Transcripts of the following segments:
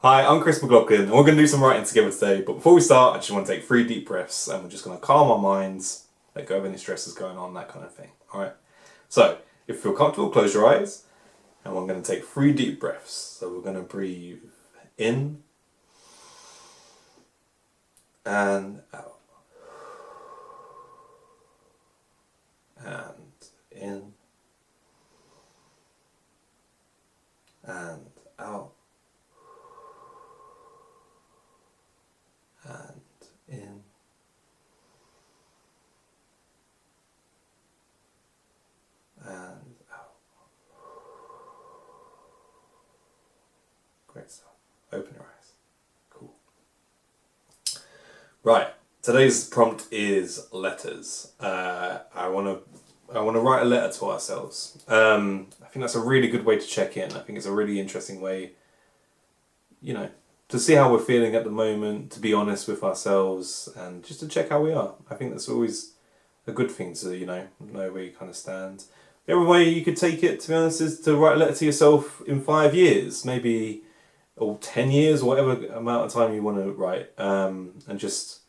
Hi, I'm Chris McLaughlin, and we're going to do some writing together today. But before we start, I just want to take 3 deep breaths, and we're just going to calm our minds, let go of any stresses going on, that kind of thing. All right. So, if you feel comfortable, close your eyes, and we're going to take 3 deep breaths. So we're going to breathe in and out, and in and out, and in and out. Great stuff. Open your eyes. Cool. Right. Today's prompt is letters. I want to write a letter to ourselves. I think that's a really good way to check in. I think it's a really interesting way, to see how we're feeling at the moment, to be honest with ourselves, and just to check how we are. I think that's always a good thing to, know where you kind of stand. The other way you could take it, to be honest, is to write a letter to yourself in 5 years, maybe, or 10 years, or whatever amount of time you want to write, and just,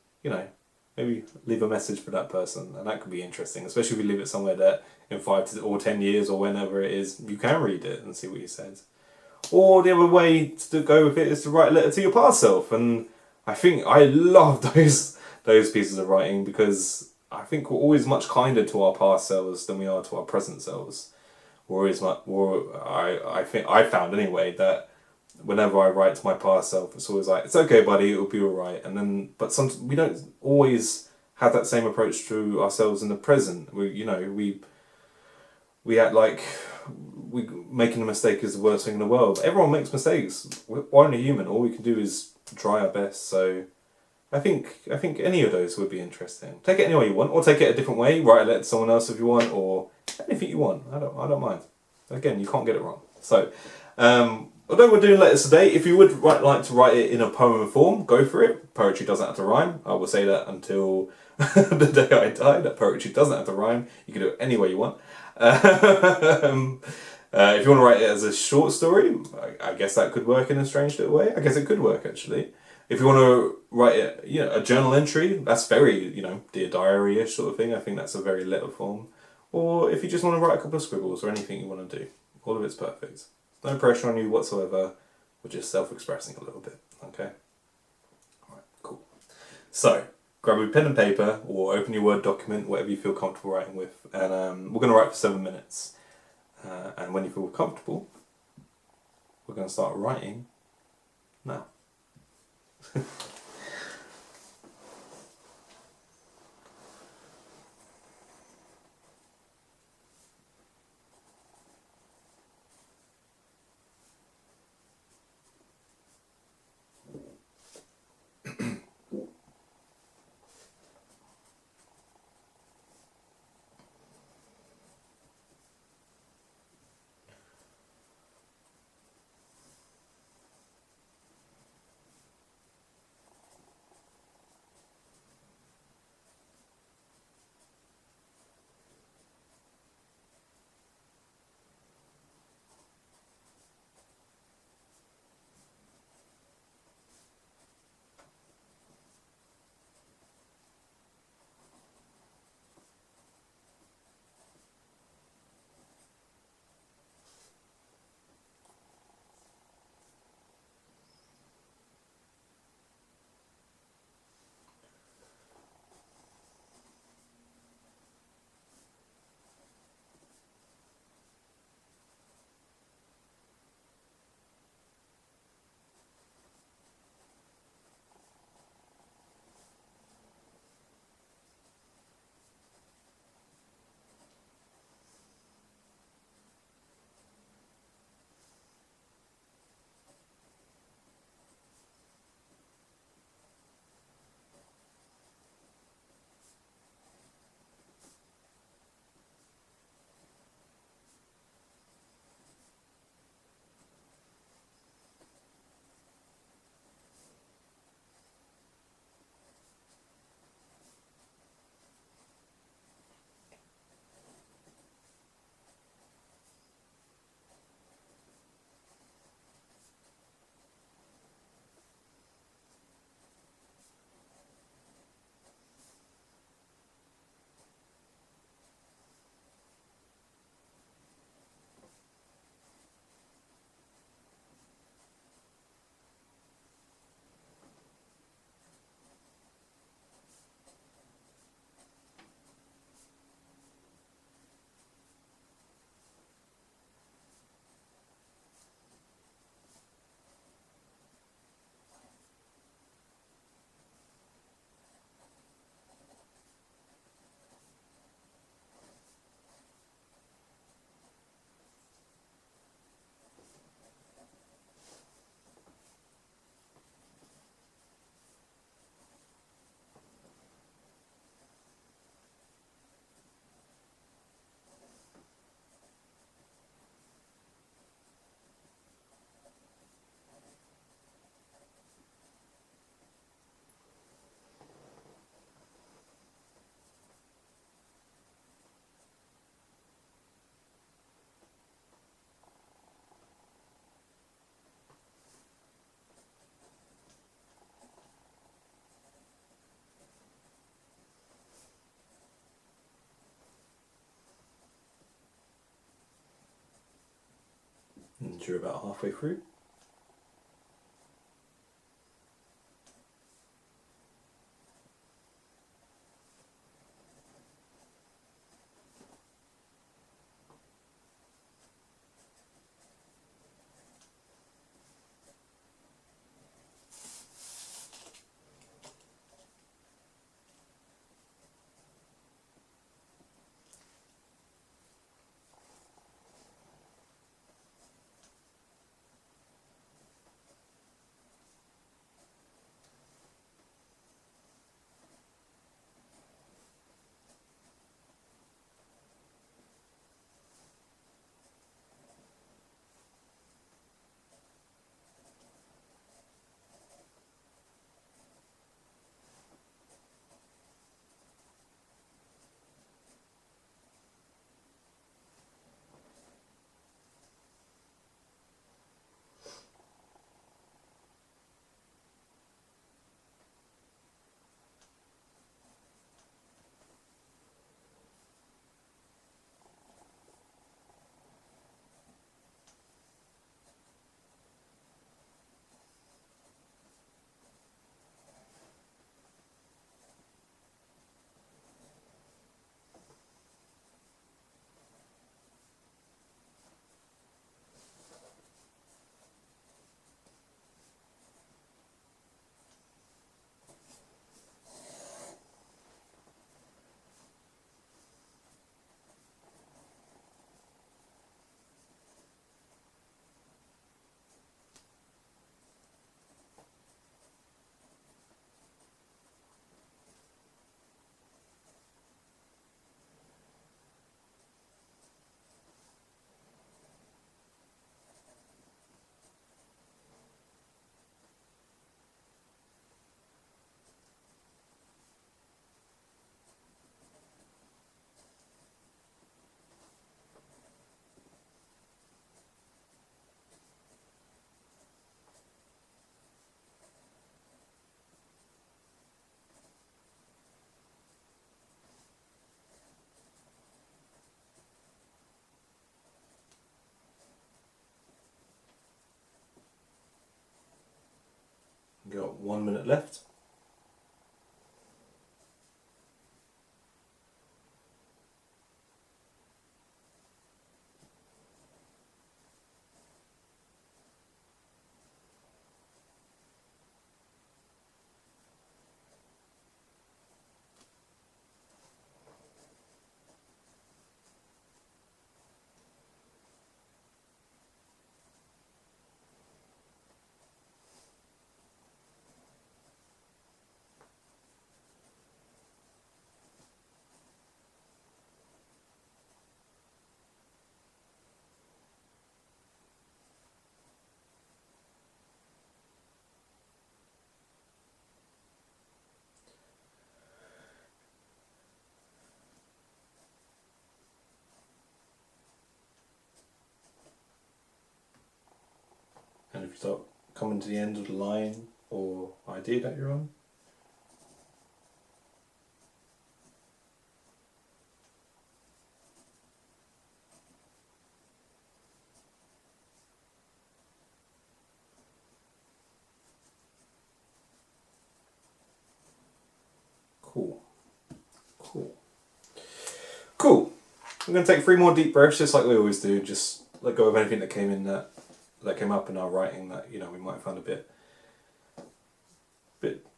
maybe leave a message for that person. And that could be interesting, especially if you leave it somewhere that in 5 or 10 years or whenever it is, you can read it and see what he says. Or the other way to go with it is to write a letter to your past self. And I think I love those pieces of writing, because I think we're always much kinder to our past selves than we are to our present selves. We're always much more, I think I found anyway, that whenever I write to my past self, it's always like, it's okay, buddy, it'll be alright. And then, but we don't always have that same approach to ourselves in the present. We act like making a mistake is the worst thing in the world. Everyone makes mistakes. We're only human. All we can do is try our best. So I think any of those would be interesting. Take it any way you want, or take it a different way. Write a letter to someone else if you want, or anything you want. I don't mind. Again, you can't get it wrong. So, although we're doing letters today, if you would like to write it in a poem form, go for it. Poetry doesn't have to rhyme. I will say that until the day I die, that poetry doesn't have to rhyme. You can do it any way you want. If you want to write it as a short story, I guess that could work in a strange little way. I guess it could work, actually. If you want to write it, a journal entry, that's very, Dear Diary-ish sort of thing. I think that's a very letter form. Or if you just want to write a couple of scribbles or anything you want to do, all of it's perfect. No pressure on you whatsoever. We're just self-expressing a little bit, okay? Alright, cool. So, grab your pen and paper, or open your Word document, whatever you feel comfortable writing with, and we're going to write for 7 minutes. And when you feel comfortable, we're going to start writing now. means you're about halfway through. You've got 1 minute left. And if you start coming to the end of the line or idea that you're on, cool. I'm going to take 3 more deep breaths, just like we always do. Just let go of anything that came up in our writing that we might find a bit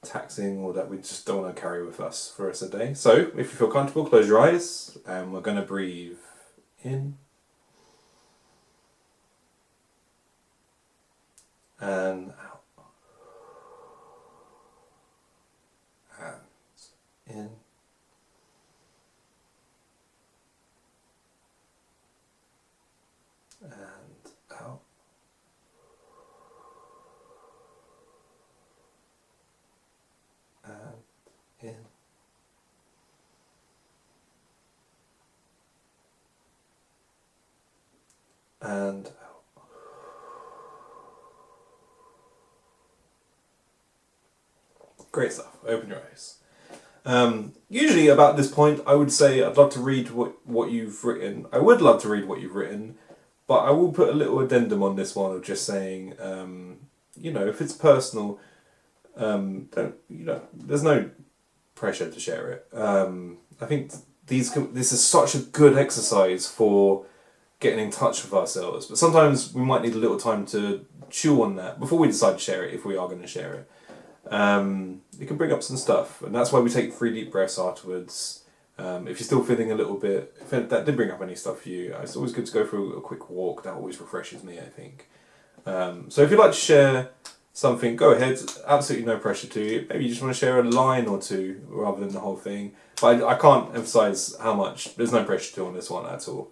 taxing or that we just don't want to carry with us for the rest of the day. So, if you feel comfortable, close your eyes, and we're going to breathe in and out, and in. And out. And in. And out. Great stuff. Open your eyes. Usually about this point I would say I'd love to read what you've written. I would love to read what you've written, But I will put a little addendum on this one of just saying, you know, if it's personal, don't, you know, there's no pressure to share it. I think this is such a good exercise for getting in touch with ourselves, but sometimes we might need a little time to chew on that before we decide to share it, if we are going to share it. It can bring up some stuff, and that's why we take 3 deep breaths afterwards. If you're still feeling a little bit, if that did bring up any stuff for you, it's always good to go for a quick walk. That always refreshes me, I think. So if you'd like to share something, go ahead. Absolutely no pressure to you. Maybe you just want to share a line or two rather than the whole thing. But I can't emphasise how much. There's no pressure to on this one at all.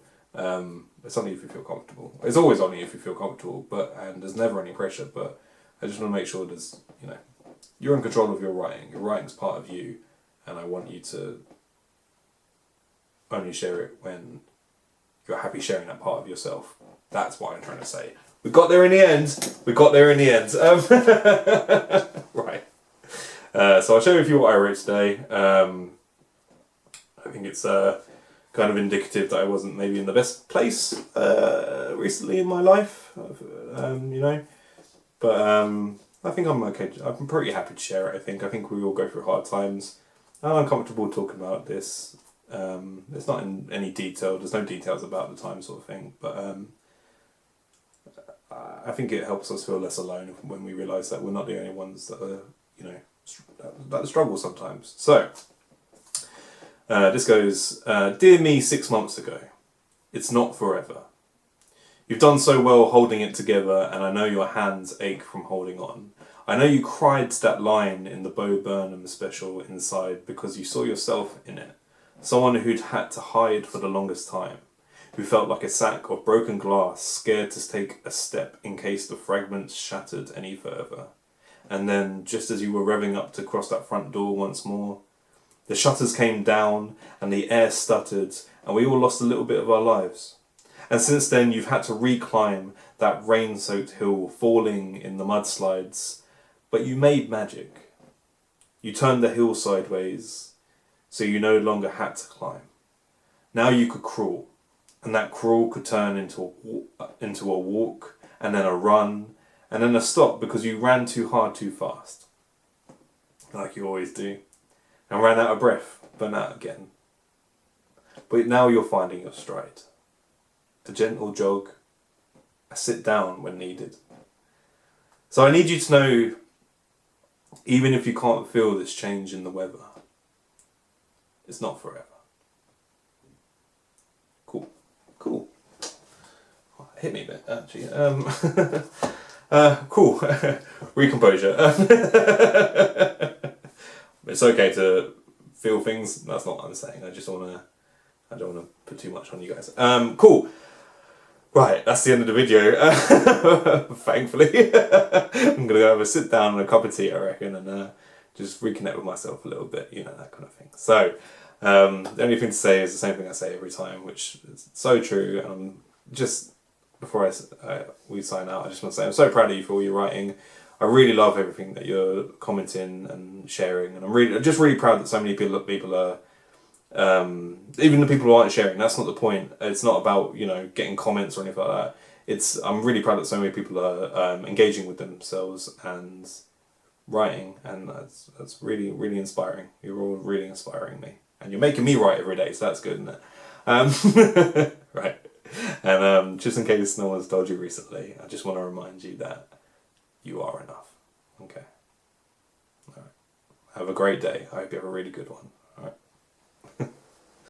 It's only if you feel comfortable. It's always only if you feel comfortable, and there's never any pressure. But I just want to make sure there's, you know, you're in control of your writing. Your writing's part of you, and I want you to only share it when you're happy sharing that part of yourself. That's what I'm trying to say. We got there in the end. Right. So I'll share with you what I wrote today. I think it's kind of indicative that I wasn't maybe in the best place recently in my life, you know. But I think I'm okay. I'm pretty happy to share it. I think we all go through hard times. I'm comfortable talking about this. It's not in any detail. There's no details about the time sort of thing, but I think it helps us feel less alone when we realise that we're not the only ones that are, you know, that struggle sometimes. So this goes, Dear me 6 months ago, it's not forever. You've done so well holding it together, and I know your hands ache from holding on. I know you cried to that line in the Bo Burnham special inside because you saw yourself in it. Someone who'd had to hide for the longest time, who felt like a sack of broken glass, scared to take a step in case the fragments shattered any further. And then, just as you were revving up to cross that front door once more, the shutters came down and the air stuttered and we all lost a little bit of our lives. And since then you've had to reclimb that rain-soaked hill, falling in the mudslides, but you made magic. You turned the hill sideways, so you no longer had to climb. Now you could crawl, and that crawl could turn into a walk, and then a run, and then a stop because you ran too hard too fast. Like you always do. And ran out of breath, burnt out again. But now you're finding your stride. A gentle jog, a sit down when needed. So I need you to know, even if you can't feel this change in the weather, it's not forever. Cool. Hit me a bit, actually. Cool. Recomposure. It's okay to feel things. That's not what I'm saying. I don't want to put too much on you guys. Cool. Right, that's the end of the video. Thankfully, I'm gonna go have a sit down and a cup of tea, I reckon, and just reconnect with myself a little bit. You know, that kind of thing. So, the only thing to say is the same thing I say every time, which is so true. And I'm just before we sign out, I just want to say I'm so proud of you for all your writing. I really love everything that you're commenting and sharing, and I'm really proud that so many people are, even the people who aren't sharing. That's not the point. It's not about, you know, getting comments or anything like that. I'm really proud that so many people are engaging with themselves and writing, and that's really, really inspiring. You're all really inspiring me, and you're making me write every day, so that's good, isn't it? Right. And just in case no one's told you recently, I just want to remind you that you are enough. Okay. All right. Have a great day. I hope you have a really good one.